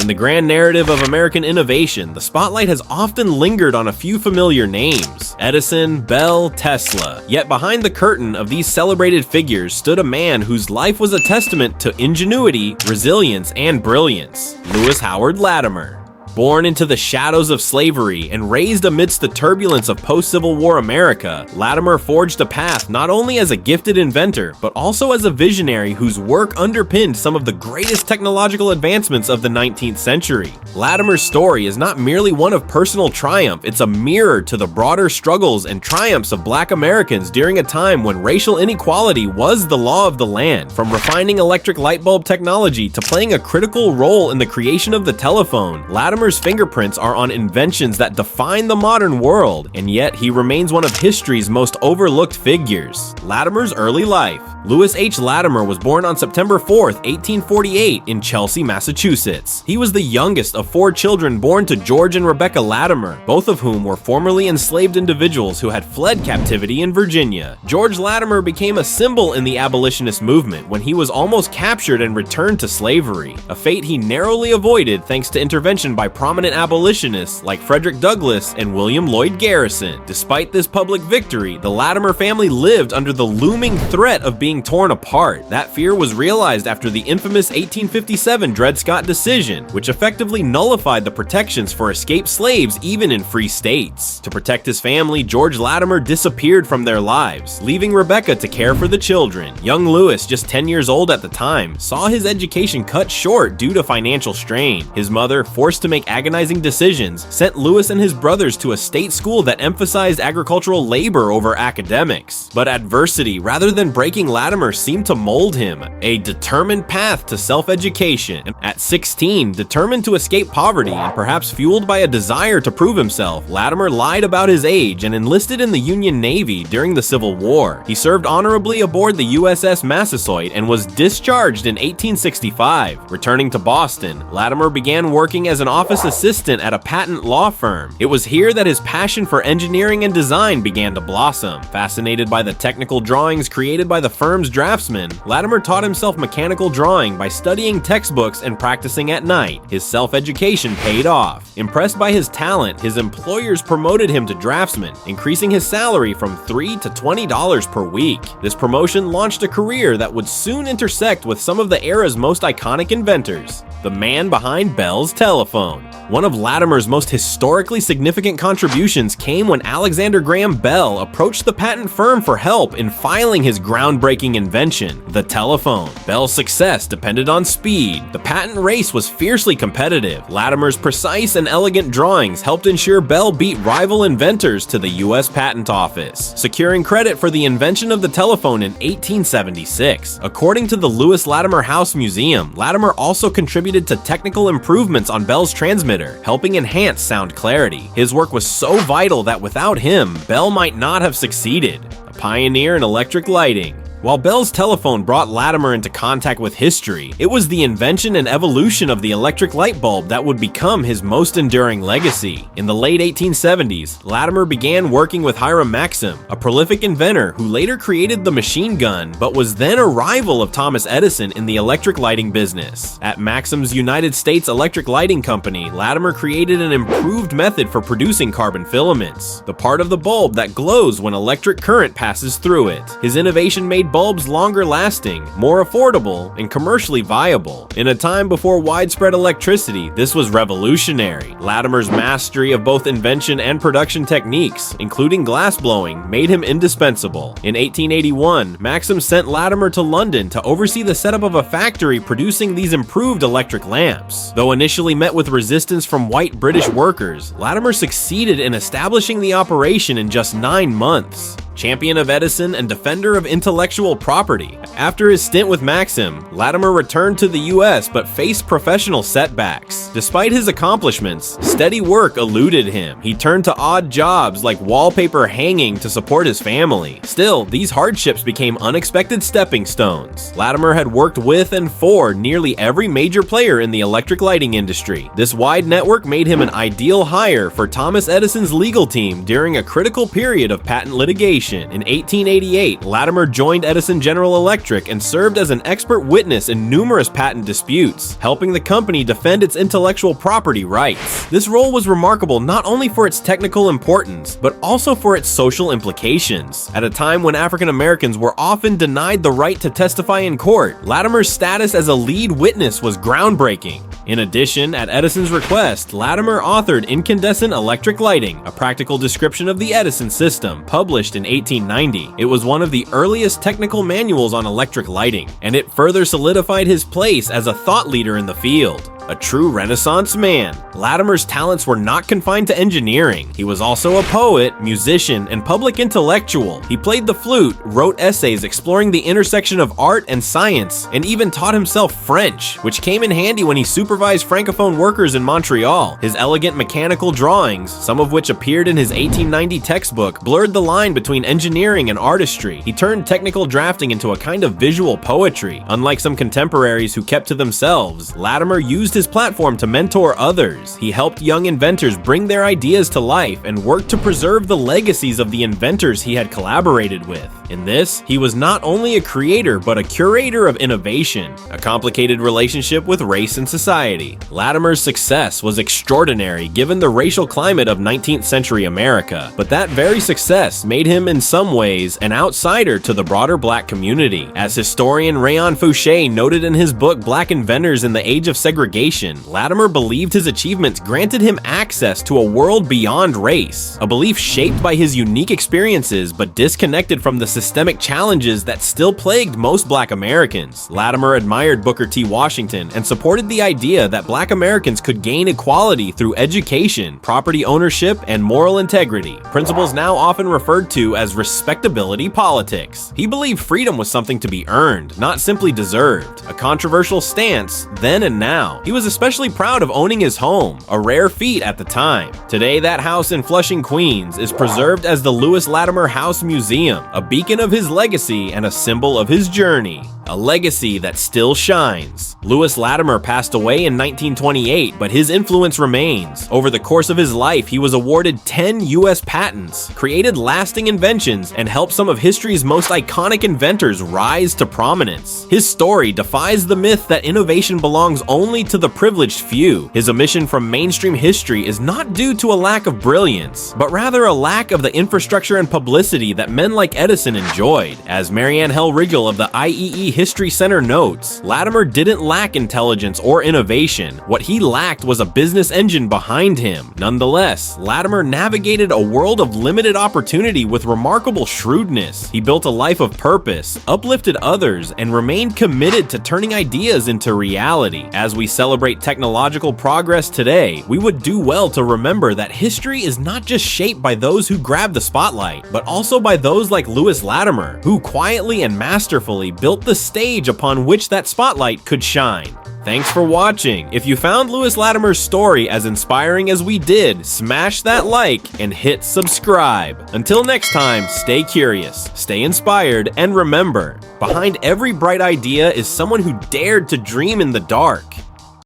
In the grand narrative of American innovation, the spotlight has often lingered on a few familiar names: Edison, Bell, Tesla. Yet behind the curtain of these celebrated figures stood a man whose life was a testament to ingenuity, resilience, and brilliance: Lewis Howard Latimer. Born into the shadows of slavery and raised amidst the turbulence of post-Civil War America, Latimer forged a path not only as a gifted inventor, but also as a visionary whose work underpinned some of the greatest technological advancements of the 19th century. Latimer's story is not merely one of personal triumph, it's a mirror to the broader struggles and triumphs of Black Americans during a time when racial inequality was the law of the land. From refining electric light bulb technology to playing a critical role in the creation of the telephone, Latimer's fingerprints are on inventions that define the modern world, and yet he remains one of history's most overlooked figures. Latimer's early life. Lewis H. Latimer was born on September 4th, 1848 in Chelsea, Massachusetts. He was the youngest of 4 children born to George and Rebecca Latimer, both of whom were formerly enslaved individuals who had fled captivity in Virginia. George Latimer became a symbol in the abolitionist movement when he was almost captured and returned to slavery, a fate he narrowly avoided thanks to intervention by prominent abolitionists like Frederick Douglass and William Lloyd Garrison. Despite this public victory, the Latimer family lived under the looming threat of being torn apart. That fear was realized after the infamous 1857 Dred Scott decision, which effectively nullified the protections for escaped slaves even in free states. To protect his family, George Latimer disappeared from their lives, leaving Rebecca to care for the children. Young Lewis, just 10 years old at the time, saw his education cut short due to financial strain. His mother, forced to make agonizing decisions, sent Lewis and his brothers to a state school that emphasized agricultural labor over academics. But adversity, rather than breaking Latimer, seemed to mold him, a determined path to self-education. At 16, determined to escape poverty and perhaps fueled by a desire to prove himself, Latimer lied about his age and enlisted in the Union Navy during the Civil War. He served honorably aboard the USS Massasoit and was discharged in 1865. Returning to Boston, Latimer began working as an office assistant at a patent law firm. It was here that his passion for engineering and design began to blossom. Fascinated by the technical drawings created by the firm's draftsman, Latimer taught himself mechanical drawing by studying textbooks and practicing at night. His self-education paid off. Impressed by his talent, his employers promoted him to draftsman, increasing his salary from $3 to $20 per week. This promotion launched a career that would soon intersect with some of the era's most iconic inventors, the man behind Bell's telephone. One of Latimer's most historically significant contributions came when Alexander Graham Bell approached the patent firm for help in filing his groundbreaking invention, the telephone. Bell's success depended on speed. The patent race was fiercely competitive. Latimer's precise and elegant drawings helped ensure Bell beat rival inventors to the U.S. Patent Office, securing credit for the invention of the telephone in 1876. According to the Lewis Latimer House Museum, Latimer also contributed to technical improvements on Bell's transmitter, helping enhance sound clarity. His work was so vital that without him, Bell might not have succeeded. A pioneer in electric lighting. While Bell's telephone brought Latimer into contact with history, it was the invention and evolution of the electric light bulb that would become his most enduring legacy. In the late 1870s, Latimer began working with Hiram Maxim, a prolific inventor who later created the machine gun, but was then a rival of Thomas Edison in the electric lighting business. At Maxim's United States Electric Lighting Company, Latimer created an improved method for producing carbon filaments, the part of the bulb that glows when electric current passes through it. His innovation made bulbs longer lasting, more affordable, and commercially viable. In a time before widespread electricity, this was revolutionary. Latimer's mastery of both invention and production techniques, including glass blowing, made him indispensable. In 1881, Maxim sent Latimer to London to oversee the setup of a factory producing these improved electric lamps. Though initially met with resistance from white British workers, Latimer succeeded in establishing the operation in just 9 months. Champion of Edison and defender of intellectual property. After his stint with Maxim, Latimer returned to the US but faced professional setbacks. Despite his accomplishments, steady work eluded him. He turned to odd jobs like wallpaper hanging to support his family. Still, these hardships became unexpected stepping stones. Latimer had worked with and for nearly every major player in the electric lighting industry. This wide network made him an ideal hire for Thomas Edison's legal team during a critical period of patent litigation. In 1888, Latimer joined Edison General Electric and served as an expert witness in numerous patent disputes, helping the company defend its intellectual intellectual property rights. This role was remarkable not only for its technical importance, but also for its social implications. At a time when African Americans were often denied the right to testify in court, Latimer's status as a lead witness was groundbreaking. In addition, at Edison's request, Latimer authored Incandescent Electric Lighting, a practical description of the Edison system, published in 1890. It was one of the earliest technical manuals on electric lighting, and it further solidified his place as a thought leader in the field. A true Renaissance man, Latimer's talents were not confined to engineering. He was also a poet, musician, and public intellectual. He played the flute, wrote essays exploring the intersection of art and science, and even taught himself French, which came in handy when he supervised Francophone workers in Montreal. His elegant mechanical drawings, some of which appeared in his 1890 textbook, blurred the line between engineering and artistry. He turned technical drafting into a kind of visual poetry. Unlike some contemporaries who kept to themselves, Latimer used his platform to mentor others. He helped young inventors bring their ideas to life and worked to preserve the legacies of the inventors he had collaborated with. In this, he was not only a creator but a curator of innovation, a complicated relationship with race and society. Latimer's success was extraordinary given the racial climate of 19th century America, but that very success made him in some ways an outsider to the broader black community. As historian Rayon Fouché noted in his book Black Inventors in the Age of Segregation, Latimer believed his achievements granted him access to a world beyond race, a belief shaped by his unique experiences but disconnected from the systemic challenges that still plagued most black Americans. Latimer admired Booker T. Washington and supported the idea that black Americans could gain equality through education, property ownership, and moral integrity, principles now often referred to as respectability politics. He believed freedom was something to be earned, not simply deserved, a controversial stance then and now. He was especially proud of owning his home, a rare feat at the time. Today, that house in Flushing, Queens is preserved as the Lewis Latimer House Museum, a beacon of his legacy and a symbol of his journey. A legacy that still shines. Lewis Latimer passed away in 1928, but his influence remains. Over the course of his life, he was awarded 10 U.S. patents, created lasting inventions, and helped some of history's most iconic inventors rise to prominence. His story defies the myth that innovation belongs only to the privileged few. His omission from mainstream history is not due to a lack of brilliance, but rather a lack of the infrastructure and publicity that men like Edison enjoyed. As Marianne Hell-Riggle of the IEE History Center notes, Latimer didn't lack intelligence or innovation. What he lacked was a business engine behind him. Nonetheless, Latimer navigated a world of limited opportunity with remarkable shrewdness. He built a life of purpose, uplifted others, and remained committed to turning ideas into reality. As we celebrate technological progress today, we would do well to remember that history is not just shaped by those who grab the spotlight, but also by those like Lewis Latimer, who quietly and masterfully built the stage upon which that spotlight could shine. Thanks for watching. If you found Lewis Latimer's story as inspiring as we did, smash that like and hit subscribe. Until next time, stay curious, stay inspired, and remember, behind every bright idea is someone who dared to dream in the dark.